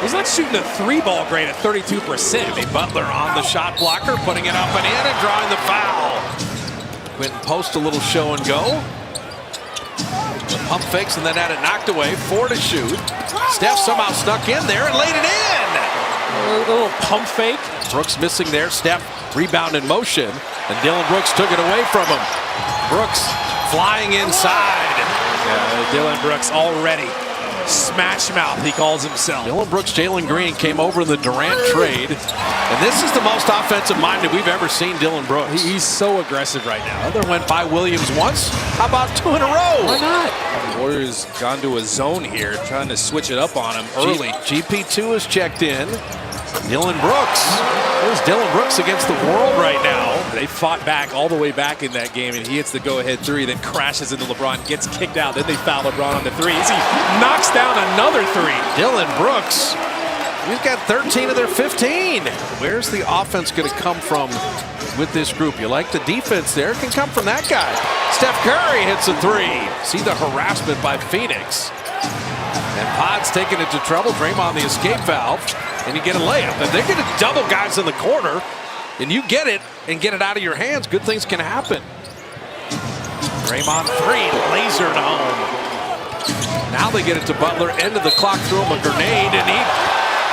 He's not shooting a three-ball great at 32%. Butler on the shot blocker, putting it up and in and drawing the foul. Quentin Post a little show and go. The pump fakes and then had it knocked away. 4 to shoot. Steph somehow snuck in there and laid it in. A little pump fake. Brooks missing there. Steph rebound in motion. And Dillon Brooks took it away from him. Brooks flying inside. Yeah, Dillon Brooks already. Smash mouth, he calls himself. Dillon Brooks, Jalen Green came over in the Durant trade. And this is the most offensive-minded we've ever seen Dillon Brooks. He's so aggressive right now. Butler went by Williams once. How about 2 in a row? Why not? The Warriors gone to a zone here, trying to switch it up on him early. GP2 is checked in. Dillon Brooks. There's Dillon Brooks against the world right now. They fought back all the way back in that game, and he hits the go-ahead three, then crashes into LeBron, gets kicked out. Then they foul LeBron on the three. He knocks down another three. Dillon Brooks, he's got 13 of their 15. Where's the offense going to come from with this group? You like the defense there? It can come from that guy. Steph Curry hits a three. See the harassment by Phoenix. And Pod's taking it to trouble. Draymond the escape valve. And you get a layup. And they're going to double guys in the corner. And you get it and get it out of your hands. Good things can happen. Draymond three, lasered home. Now they get it to Butler. End of the clock, throw him a grenade. And he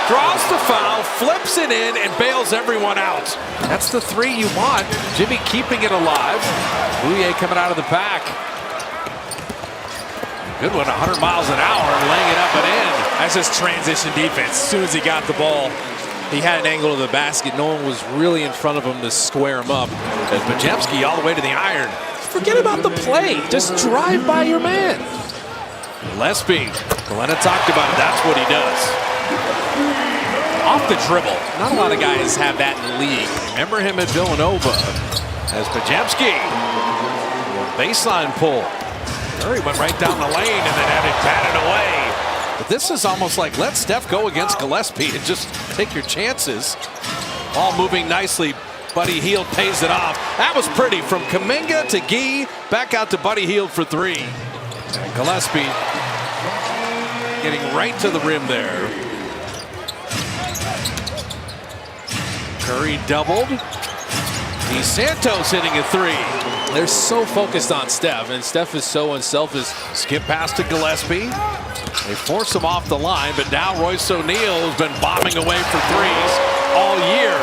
draws the foul, flips it in, and bails everyone out. That's the three you want. Jimmy keeping it alive. Bouye coming out of the pack. Good one, 100 miles an hour, laying it up and in. That's just transition defense. As soon as he got the ball, he had an angle to the basket. No one was really in front of him to square him up. And Podziemski all the way to the iron. Forget about the play. Just drive by your man. Gillespie. Glenna talked about it. That's what he does. Off the dribble. Not a lot of guys have that in the league. Remember him at Villanova as Podziemski. Baseline pull. Curry went right down the lane and then had it batted away. But this is almost like let Steph go against Gillespie and just take your chances. Ball moving nicely. Buddy Hield pays it off. That was pretty from Kuminga to Gee. Back out to Buddy Hield for three. And Gillespie getting right to the rim there. Curry doubled. Santos hitting a three. They're so focused on Steph, and Steph is so unselfish. Skip pass to Gillespie. They force him off the line, but now Royce O'Neal has been bombing away for threes all year.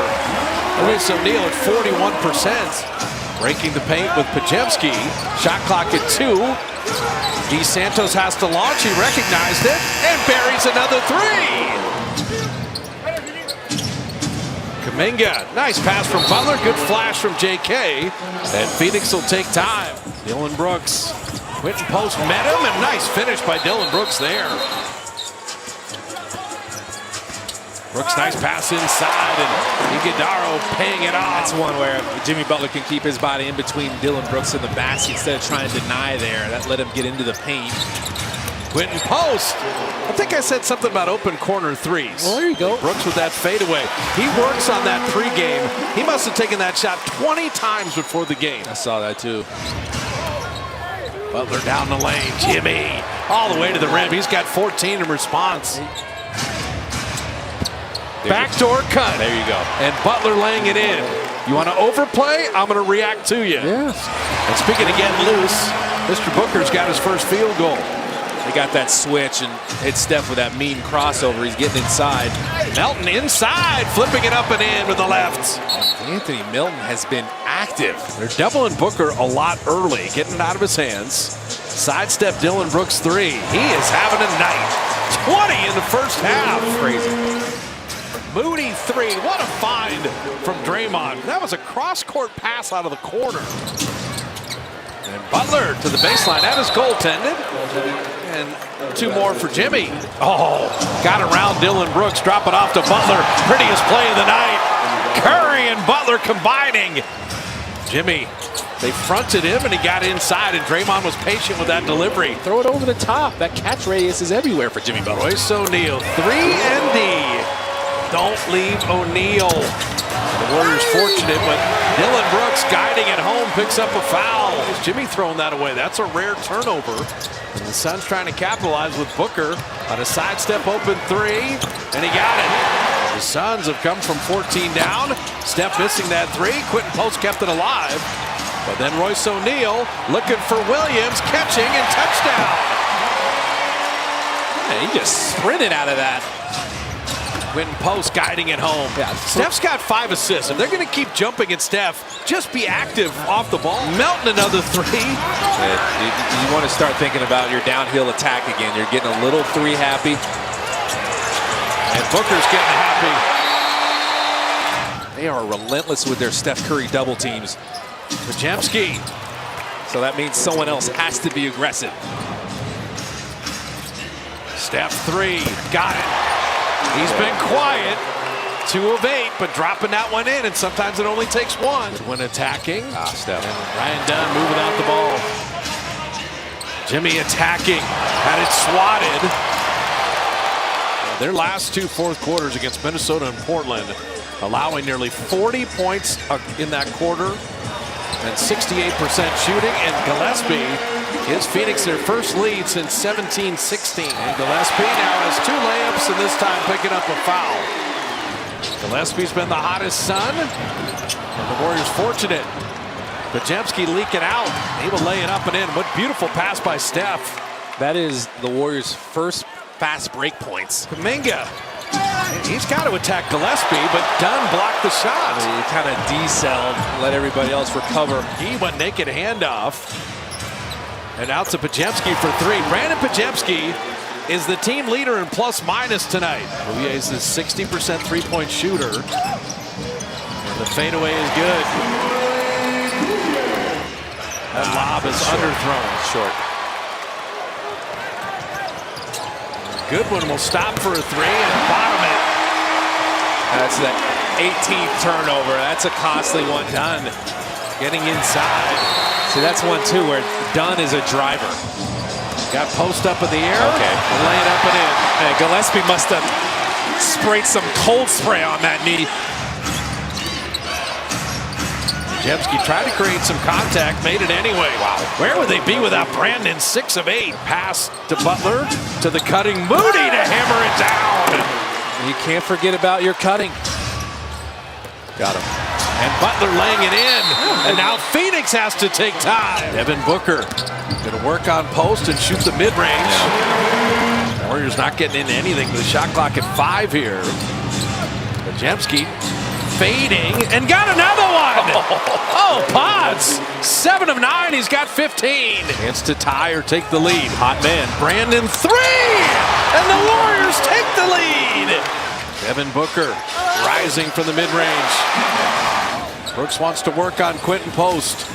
Royce O'Neal at 41%. Breaking the paint with Podziemski. Shot clock at 2. Santos has to launch. He recognized it and buries another three. Kuminga, nice pass from Butler, good flash from JK, and Phoenix will take time. Dillon Brooks, Quentin Post met him, and nice finish by Dillon Brooks there. Brooks, nice pass inside, and Iguodaro paying it off. That's one where Jimmy Butler can keep his body in between Dillon Brooks and the basket instead of trying to deny there. That let him get into the paint. Quentin Post. I think I said something about open corner threes. Well, there you go. Brooks with that fadeaway. He works on that pregame. He must have taken that shot 20 times before the game. I saw that too. Butler down the lane. Jimmy all the way to the rim. He's got 14 in response. Backdoor cut. There you go. And Butler laying it in. You want to overplay? I'm going to react to you. Yes. And speaking of getting loose, Mr. Booker's got his first field goal. They got that switch and hit Steph with that mean crossover. He's getting inside. Melton inside, flipping it up and in with the left. Anthony Milton has been active. They're doubling Booker a lot early, getting it out of his hands. Sidestep Dillon Brooks three. He is having a night. 20 in the first half. Crazy. Moody three. What a find from Draymond. That was a cross-court pass out of the corner. And Butler to the baseline. That is goaltended. And 2 more for Jimmy. Oh, got around Dillon Brooks. Drop it off to Butler. Prettiest play of the night. Curry and Butler combining. Jimmy, they fronted him and he got inside, and Draymond was patient with that delivery. Throw it over the top. That catch radius is everywhere for Jimmy Butler. Royce O'Neal, 3 and D. Don't leave O'Neal. Warriors fortunate, but Dylan Brooks guiding it home picks up a foul. Jimmy throwing that away. That's a rare turnover. And the Suns trying to capitalize with Booker on a sidestep open three, and he got it. The Suns have come from 14 down. Steph missing that three. Quentin Post kept it alive. But then Royce O'Neal looking for Williams, catching and touchdown. Yeah, he just sprinted out of that. Quentin Post guiding it home. Yeah. Steph's got 5 assists. If they're going to keep jumping at Steph, just be active off the ball. Melton another three. You want to start thinking about your downhill attack again. You're getting a little three happy. And Booker's getting happy. They are relentless with their Steph Curry double teams. Podziemski. So that means someone else has to be aggressive. Steph three. Got it. He's been quiet. 2 of 8, but dropping that one in, and sometimes it only takes one. When attacking. Steph. And Ryan Dunn moving out the ball. Jimmy attacking. Had it swatted. Their last 2 fourth quarters against Minnesota and Portland, allowing nearly 40 points in that quarter and 68% shooting. And Gillespie gives Phoenix their first lead since 17-16. And Gillespie now has 2 layups, and this time picking up a foul. Gillespie's been the hottest Sun, and the Warriors fortunate. Podziemski leaking out, able to lay it up and in. What beautiful pass by Steph. That is the Warriors' first fast break points. Kuminga. He's got to attack Gillespie, but Dunn blocked the shot. He kind of decelled, let everybody else recover. He went naked handoff. And out to Podziemski for 3. Brandon Podziemski is the team leader in plus minus tonight. Bouvier is the 60% three-point shooter. And the fadeaway is good. That lob is underthrown. Short. Goodwin will stop for a 3 and bottom it. That's that 18th turnover. That's a costly one. Dunn getting inside. See, that's one, too, where Dunn is a driver. Got post up in the air. Okay. And lay it up and in. Gillespie must have sprayed some cold spray on that knee. Podziemski tried to create some contact, made it anyway. Wow. Where would they be without Brandon? 6 of 8. Pass to Butler, to the cutting Moody to hammer it down. You can't forget about your cutting. Got him. And Butler laying it in. And now Phoenix has to take time. Devin Booker going to work on post and shoot the mid-range. Warriors not getting into anything. The shot clock at 5 here. Podziemski fading and got another one. Oh, Pods. 7 of 9. He's got 15. Chance to tie or take the lead. Hot man. Brandon 3. And the Warriors take the lead. Devin Booker rising from the mid-range. Brooks wants to work on Quentin Post.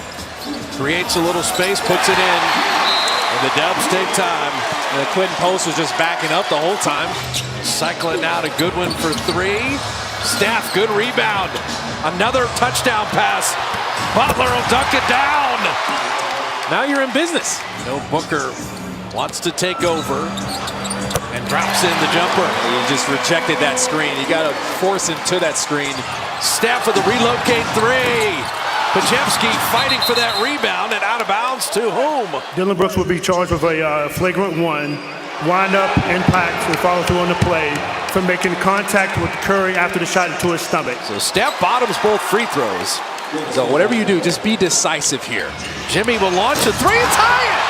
Creates a little space, puts it in. And the Dubs take time. And Quentin Post was just backing up the whole time. Cycling now to Goodwin for 3. Steph, good rebound. Another touchdown pass. Butler will dunk it down. Now you're in business. No, Booker wants to take over and drops in the jumper. You just rejected that screen. You got to force him to that screen. Steph with the relocate 3. Podziemski fighting for that rebound and out of bounds to whom? Dylan Brooks will be charged with a flagrant 1, wind up, impact, and follow through on the play for making contact with Curry after the shot into his stomach. So Steph bottoms both free throws. So whatever you do, just be decisive here. Jimmy will launch a 3 and tie it.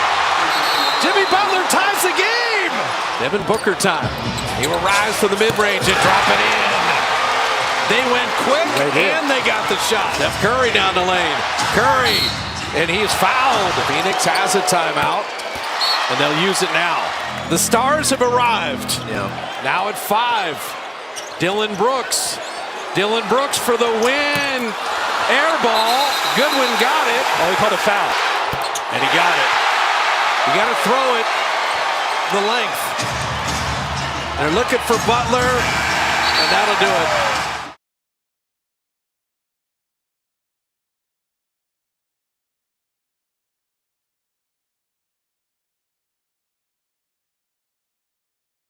Jimmy Butler ties the game. Devin Booker time. He will rise for the mid-range and drop it in. They went quick and they got the shot. Steph Curry down the lane. Curry, and he is fouled. Phoenix has a timeout, and they'll use it now. The Stars have arrived. Yeah. Now at 5. Dylan Brooks. Dylan Brooks for the win. Air ball. Goodwin got it. Oh, he called a foul. And he got it. You got to throw it the length. They're looking for Butler, and that'll do it.